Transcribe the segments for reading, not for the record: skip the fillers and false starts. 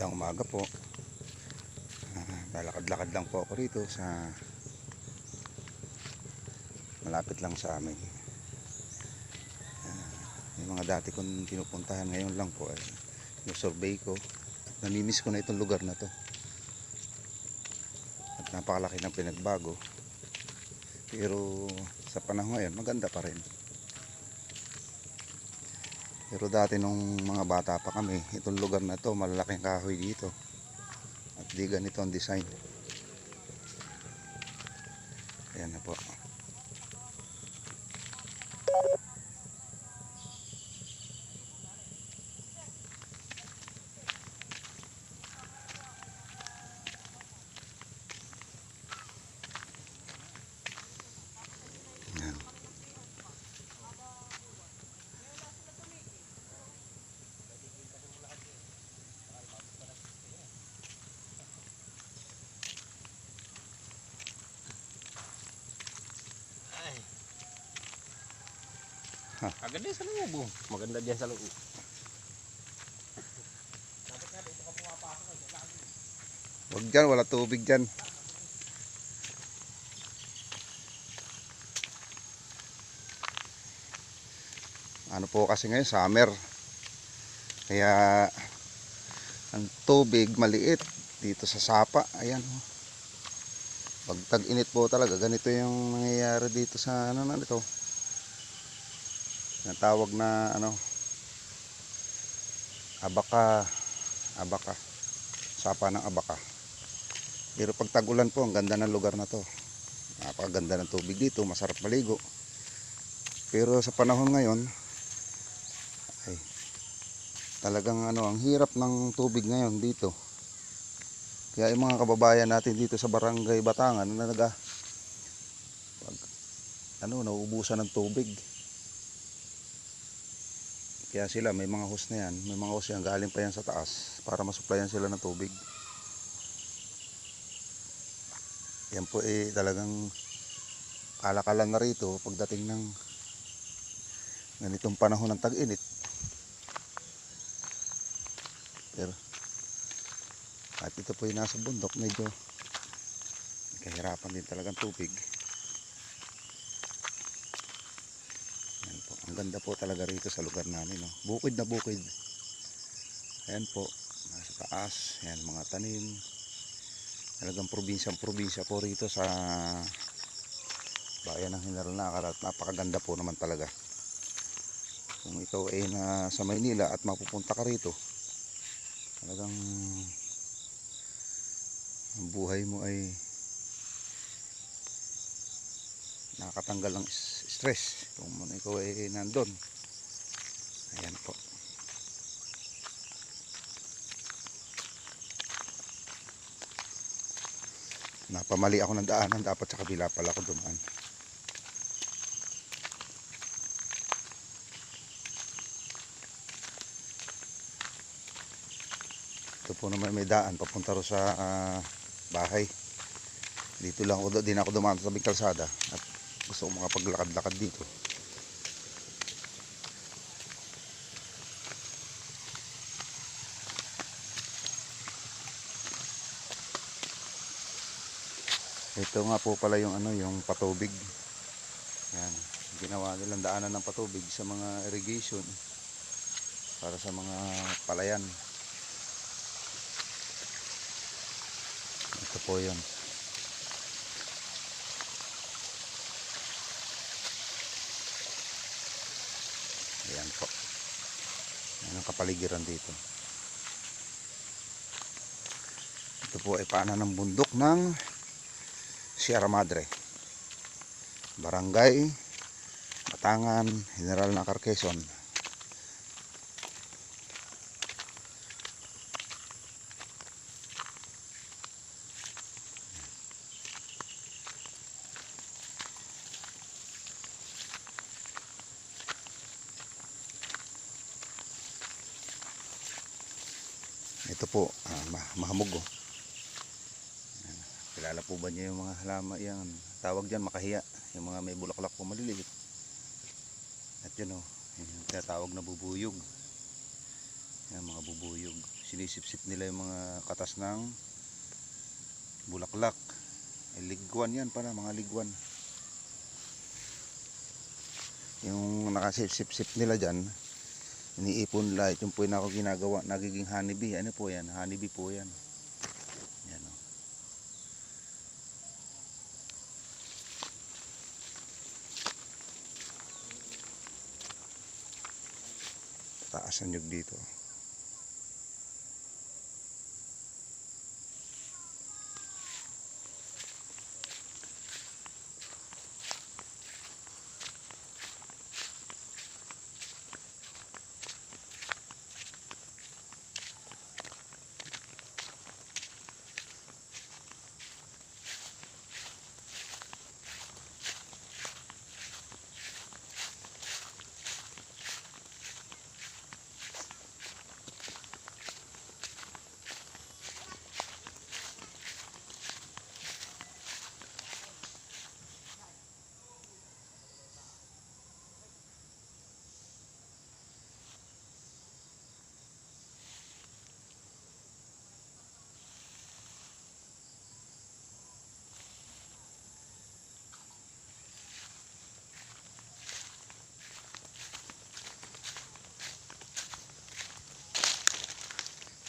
Magandang umaga po. Lalakad-lakad lang po ako rito sa malapit lang sa amin. Yung mga dati kong pinupuntahan ngayon lang po ay yung survey ko. Namimiss ko na itong lugar na to. At napakalaki ng pinagbago. Pero sa panahon ngayon maganda pa rin. Pero dati nung mga bata pa kami, itong lugar na to malalaking kahoy dito. At di ganito ang design. Ayan na po. Ayan. Agad din sa loob. Maganda diyan sa loob. Huwag dyan, wala tubig dyan. Ano po kasi ngayon, summer. Kaya ang tubig maliit dito sa sapa. Ayan. Pag tag-init po talaga, ganito yung nangyayari dito sa ano na ito. Natawag na ano, abaka. Sapa ng abaka. Pero pag tag-ulan po, ang ganda ng lugar na to. Napakaganda ng tubig dito, masarap maligo. Pero sa panahon ngayon ay talagang ano, ang hirap ng tubig ngayon dito. Kaya yung mga kababayan natin dito sa Barangay Batangan na nauubusan ng tubig. Kaya sila may mga hose na yan, may mga hose yan galing pa yan sa taas para masuplayan sila ng tubig. Yan po talagang kalakalan na rito pagdating ng ganitong panahon ng tag-init. Pero at ito po yung nasa bundok, medyo kahirapan din talagang tubig. Yan po, ang ganda po talaga rito sa lugar namin, no? Bukid na bukid. Ayan po, nasa taas, ayan mga tanim. Talagang probinsya po rito sa bayan ng General Nakar, at napakaganda po naman talaga. Kung ikaw ay nasa Maynila at mapupunta ka rito, talagang ang buhay mo ay nakakatanggal ng stress kung ikaw ay nandun. Ayan po. Napamali ako ng daanan, dapat sa kabila pala ako dumaan. Ito po naman may daan papunta ro sa bahay. Dito lang ako, din ako dumaan sa tabing kalsada at gusto ko makapaglakad-lakad dito. Ito nga po pala yung ano, yung patubig. Yan, ginawa nilang daanan ng patubig sa mga irrigation para sa mga palayan. Ito po yun. Ayan po. Yan ang kapaligiran dito. Ito po ay paanan ng bundok ng Sierra Madre, Barangay Batangan, General ng Quezon. Ito po, mahamog oh. Kilala po ba niyo yung mga halaman yan? Tawag dyan makahiya. Yung mga may bulaklak po maliliit. At yun oh, yung tinatawag na bubuyog. Yan mga bubuyog. Sinisip-sip nila yung mga katas ng bulaklak. Ay, ligwan yan para mga ligwan. Yung nakasip-sip nila dyan, iniipon nila. Ito po yung ako ginagawa. Nagiging honeybee. Ano po yan? Honeybee po yan. Yan oh. Taas ang nyug dito.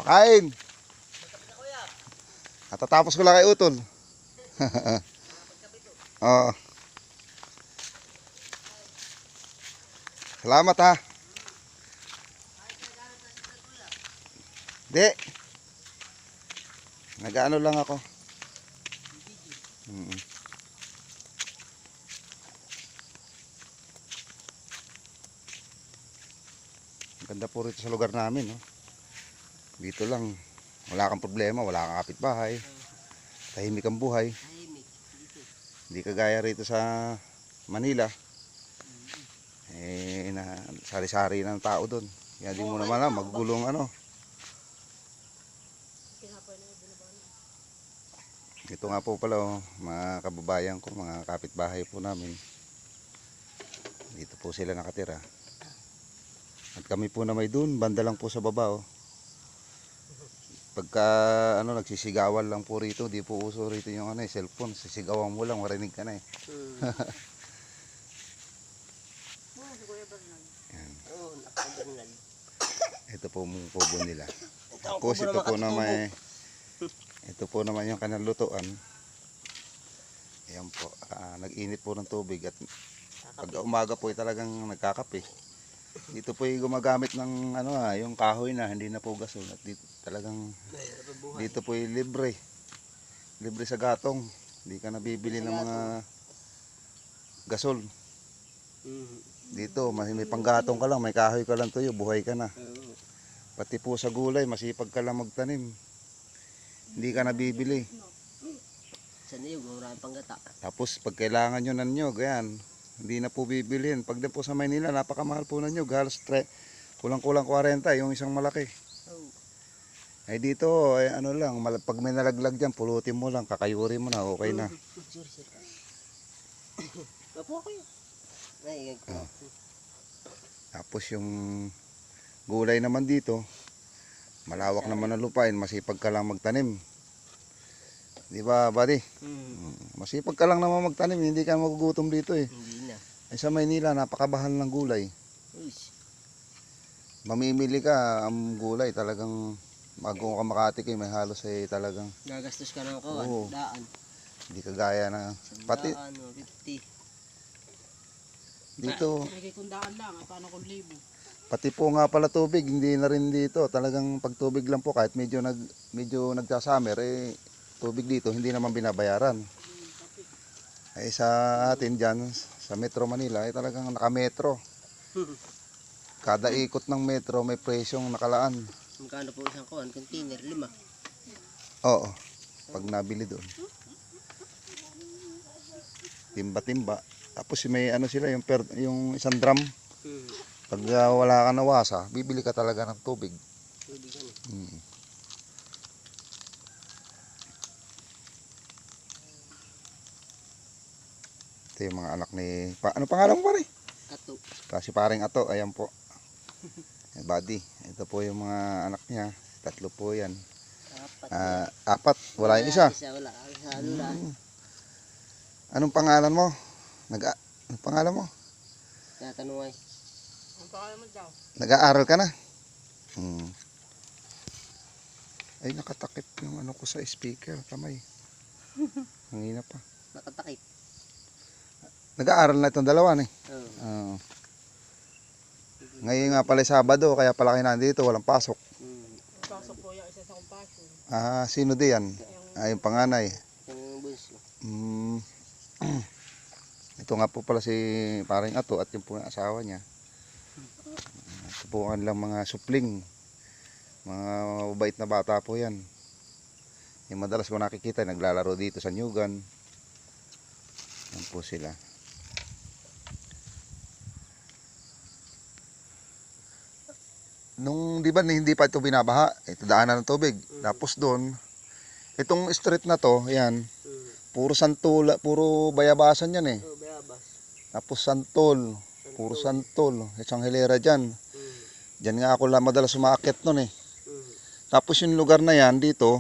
Pakain! Katatapos ko lang kay Utol. Oo. Salamat ha. Di. Nag-ano lang ako. Ang ganda po rito sa lugar namin. No? Dito lang. Wala kang problema. Wala kang kapitbahay. Tahimik ang buhay. Hindi kagaya rito sa Manila. Na sari-sari ng tao doon. Kaya di mo naman alam, maggulong ano. Ito nga po pala oh, mga kababayan ko, mga kapitbahay po namin. Dito po sila nakatira. At kami po na may doon, banda lang po sa baba oh. Pagka ano nagsisigawan lang po rito, di po uso rito yung ano, cellphone, sisigawan mo lang, marinig ka na eh. Ito po mong kubo nila. Tapos ito po na may ito po naman yung kanilang lutuan. Ayan po, nag-init po ng tubig at pag umaga po ay talagang nagkakape. Dito po ay gumagamit ng ano yung kahoy na hindi na po gasol at dito talagang dito po ay libre. Libre sa gatong. Hindi ka nabibili ng mga gasol. Dito may panggatong ka lang, may kahoy ka lang tuyo, buhay ka na. Pati po sa gulay, masipag ka lang magtanim. Hindi ka nabibili. Sa niyog, maraming panggata. Tapos pag kailangan nyo ng nyog, ayan, hindi na po bibilhin. Pag din po sa Maynila, napakamahal po ng nyog. Halos kulang-kulang 40 yung isang malaki. Ay dito, ay ano lang, pag may nalaglag dyan, pulutin mo lang, kakayuri mo na, okay na. Kapo kayo. Tapos yung gulay naman dito, malawak naman ang lupain, masipag ka lang magtanim. Di ba, buddy? Masipag ka lang naman magtanim, hindi ka magugutom dito eh. Hindi na. Ay sa Maynila, napakabahal ng gulay. Mamimili ka, ang gulay talagang bago ka makatikim, may halos ay talagang Gagastos ka ng Oo. daan. hindi kagaya na pati Daan, 50. dito. Nagay kung daan lang, paano kung libo? Pati po nga pala tubig, hindi na rin dito. Talagang pag tubig lang po, kahit medyo nagsa-summer, tubig dito, hindi naman binabayaran. Ay Ay sa atin dyan, sa Metro Manila, ay talagang naka-metro. Kada ikot ng metro may presyong nakalaan. Magkano po isang kuhan? Container, 5. Oo, pag nabili doon. Timba-timba. Tapos may ano sila, yung isang drum. Pag wala ka nawasa, bibili ka talaga ng tubig. Tubig ano. Ito yung mga anak ni... ano pangalan mo pare? Ato. Kasi paring Ato, ayan po. Buddy, ito po yung mga anak niya. 3 po yan. 4, wala yung isa. Isa wala. Sa ano lang. Anong pangalan mo? Anong pangalan mo? Tatanong ay. Ang pangalan mo daw? Nag-aaral ka na? Ay, nakatakip yung ano ko sa speaker. Kamay. Hangina pa. Nakatakip. Nag-aaral na itong dalawa ni. Oo. Ngayon nga pala Sabado, kaya pala kayo nandito, walang pasok. Pasok po yung isa sa kumpasyon. Sino di yan? Yung panganay. Yung bunso. Ito nga po pala si paring Ato at yung po yung asawa niya. Ito po ang kanilang mga supling. Mga mabait na bata po yan. Yung madalas ko nakikita, naglalaro dito sa Nyugan. Yan po sila. Nung di ba hindi pa ito binabaha, ito daanan ng tubig. Tapos doon, itong street na to, yan, puro santol, puro bayabasan yan eh. Oh, bayabas. Tapos santol, puro santol, isang hilera dyan. Dyan nga ako lang madalas sumakit nun eh. Tapos yung lugar na yan dito,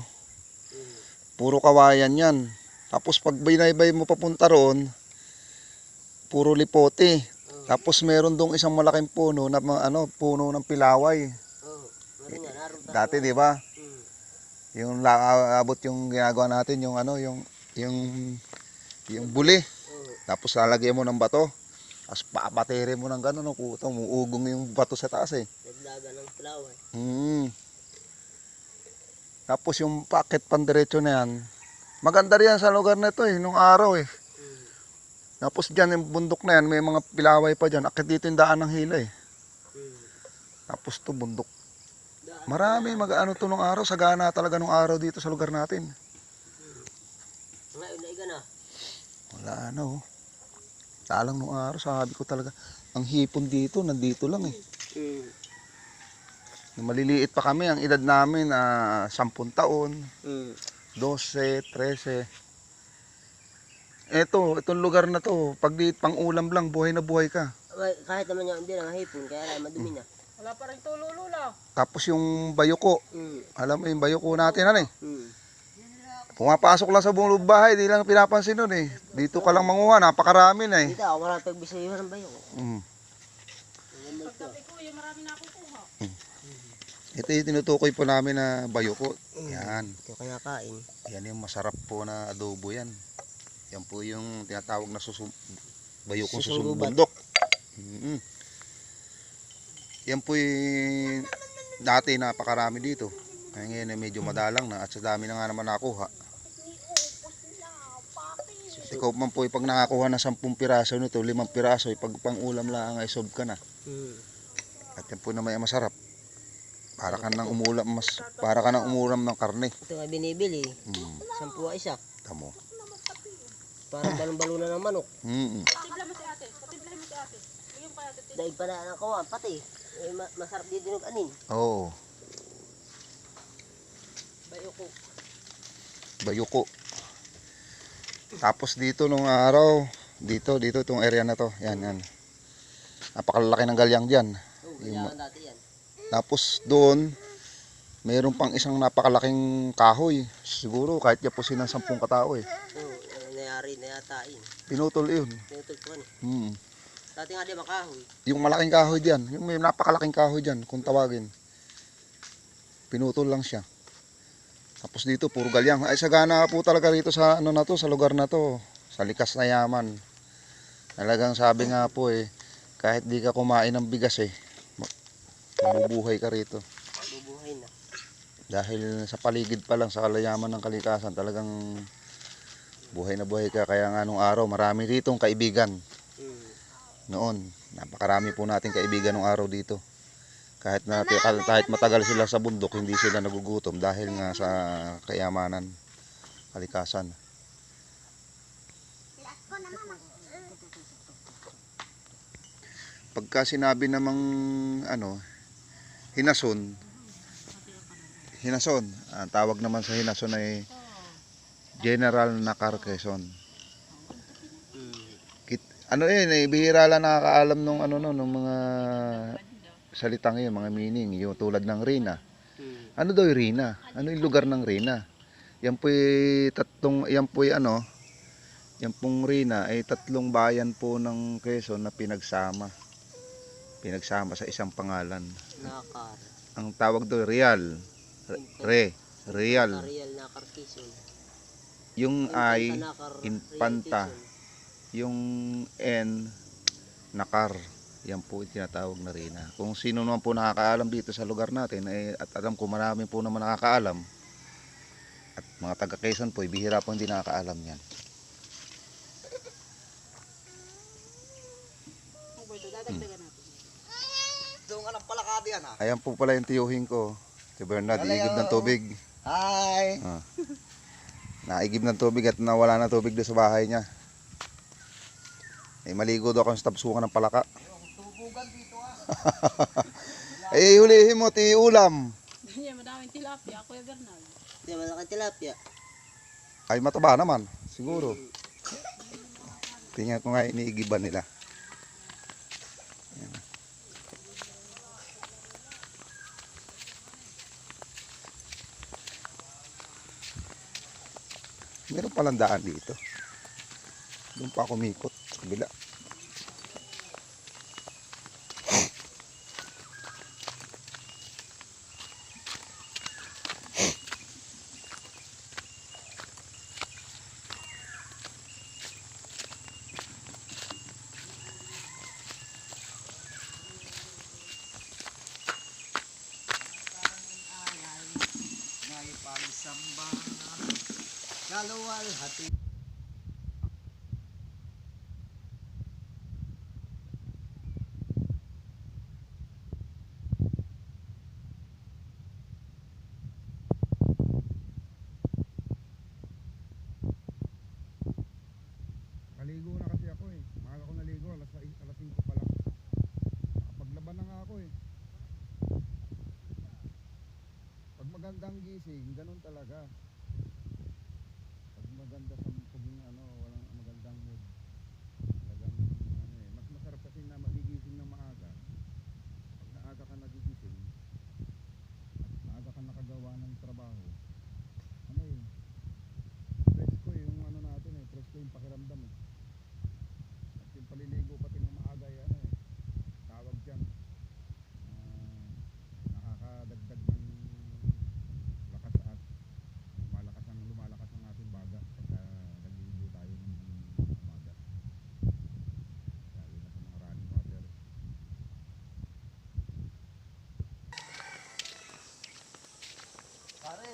puro kawayan yan. Tapos pag binaybay mo papunta roon, puro lipote. Tapos meron dong isang malaking puno na puno ng pilaway. Meron nga, naroon tayo. Dati 'di ba? Yung abot yung ginagawa natin yung yung buli. Tapos lalagyan mo ng bato. Tapos papatere mo ng gano'n, umuugong yung bato sa taas eh. Naglaga ng pilaway. Tapos yung packet pandiretso na yan, maganda rin yan sa lugar na ito eh, nung araw eh. Tapos dyan yung bundok na yan, may mga pilaway pa dyan. Akit dito yung daan ng hila eh. Tapos to bundok. Marami mag-ano to nung araw. Sagana talaga nung araw dito sa lugar natin. Ngayon na iga na. Wala na oh. Talang nung araw, sabi ko talaga. Ang hipon dito, nandito lang eh. Nung maliliit pa kami, ang edad namin 10 taon. 12, 13. Itong lugar na to, pag di pang ulam lang, buhay na buhay ka. Kahit naman yung hindi lang hipon, kaya lang madumi na. Wala pa rin tululula. Tapos yung bayuko, alam mo yung bayuko natin ano eh. Pumapasok lang sa buong bahay, di lang pinapansin nun eh. Dito ka lang manguha, napakarami na eh. Dito ako wala pagbisayuhan ng bayuko. Pagkabi ko, yung marami na kukuha. Ito yung tinutukoy po namin na bayuko. Yan. Ito kaya kain. Yan yung masarap po na adobo yan. Yan po yung tinatawag na bayukong susumbundok. Yan po yung dati napakarami dito. Kaya ngayon medyo madalang na at sa dami na nga naman nakuha. Ikaw man po pag nakakuha ng 10 piraso nito, 5 piraso, pag pang ulam lang ay sob ka na. At yan po na may masarap. Para ka nang umulam ng karne. Ito nga binibili. 10 isa. Tamo. Parang balon-balon na ng manok. Patibla mo si ate. Patibla mo si ate. Yung kaya ate. Daig pa na ng kawan, pati. Masarap din dinog anin. Oo. Bayuko. Bayuko. Tapos dito nung araw, dito itong area na to. Yan. Napakalaki ng galyang diyan. Kailangan dati yan. Tapos doon, mayroon pang isang napakalaking kahoy. Siguro kahit yapusin ng 10 katao eh. Nayari na yata yun. Pinutol yun. Pinutol ko ano. Dati nga di makahoy. Yung malaking kahoy diyan, yung may napakalaking kahoy diyan, kung tawagin. Pinutol lang siya. Tapos dito puro galyang. Ay sagana po talaga dito sa sa lugar na to, sa likas na yaman. Talagang sabi nga po eh, kahit di ka kumain ng bigas eh, mabubuhay ka rito. Bubuhay na. Dahil sa paligid pa lang sa kalayaman ng kalikasan, talagang Buhay na buhay ka, kaya nga nung araw marami ditong kaibigan. Noon, napakarami po nating kaibigan nung araw dito. Kahit matagal sila sa bundok, hindi sila nagugutom dahil nga sa kayamanan, kalikasan. Pagka sinabi namang hinason, ang tawag naman sa hinason ay General Nakar Quezon. Bihira lang nakakaalam nung nung mga salitang yun, mga meaning, yung tulad ng Rina. Ano daw yung Rina? Ano yung lugar ng Rina? Yan pong Rina ay tatlong bayan po ng Quezon na pinagsama sa isang pangalan. Nakar. Ang tawag doon Real. Real. Real Nakar Quezon. Yung I, Nakar, Infanta. Real Quezon. Yung N, Nakar. Yan po yung tinatawag na Rina. Kung sino naman po nakakaalam dito sa lugar natin, at alam ko marami po naman nakakaalam, at mga taga Quezon po, bihira po hindi nakakaalam yan. Okay, ito dadagdagan natin. Doon ka ng palakad yan ha. Ayan po pala yung tiyuhin ko. Si Bernard, iigib ng tubig. Hi! Naigib ng tubig at nawala na tubig doon sa bahay niya. Maligo daw akong stabsukan ng palaka. Tubugan dito ha. Hulihin mo, ulam. Ganyan, madaming tilapia, Kuya Bernard. Hindi, malaki tilapia. Ay, mataba naman, siguro. Tingnan ko nga iniigiban nila. Ayan. Meron palang daan dito. Doon pa ako umikot sa kabila. May pagsamba kaluwal hati. Naligo na kasi ako eh. Maaga ko naligo, alas 5 pa lang. Nakapaglaban na nga ako eh. Pag magandang gising, ganun talaga. Pag maganda sa paging walang magandang mood. Talagang mas masarap kasi na magigising ng maaga. Pag naaga ka nagigising at maaga ka nakagawa ng trabaho, presko yung natin presko yung pakiramdam eh. At yung paliligo pati ng maaga tawag dyan, nakakadagdag ng lakas at lumalakas ang ating baga pagka nagliligo tayo ng umaga, lalo na sa mga running water. Pare,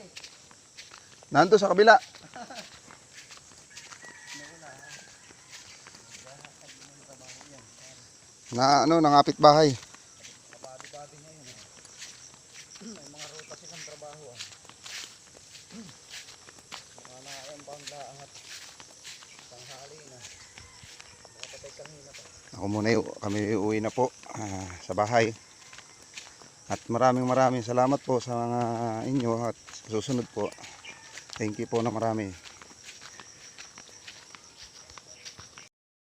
Nando sa kabila. Nangapit bahay. kabati-bati ngayon eh. May mga ruta silang trabaho ah. Mga nakayan pa ang laangat. Tanghali na. Makapatay kanina pa. Kami uuwi na po sa bahay. At maraming salamat po sa mga inyo at susunod po. Thank you po na marami.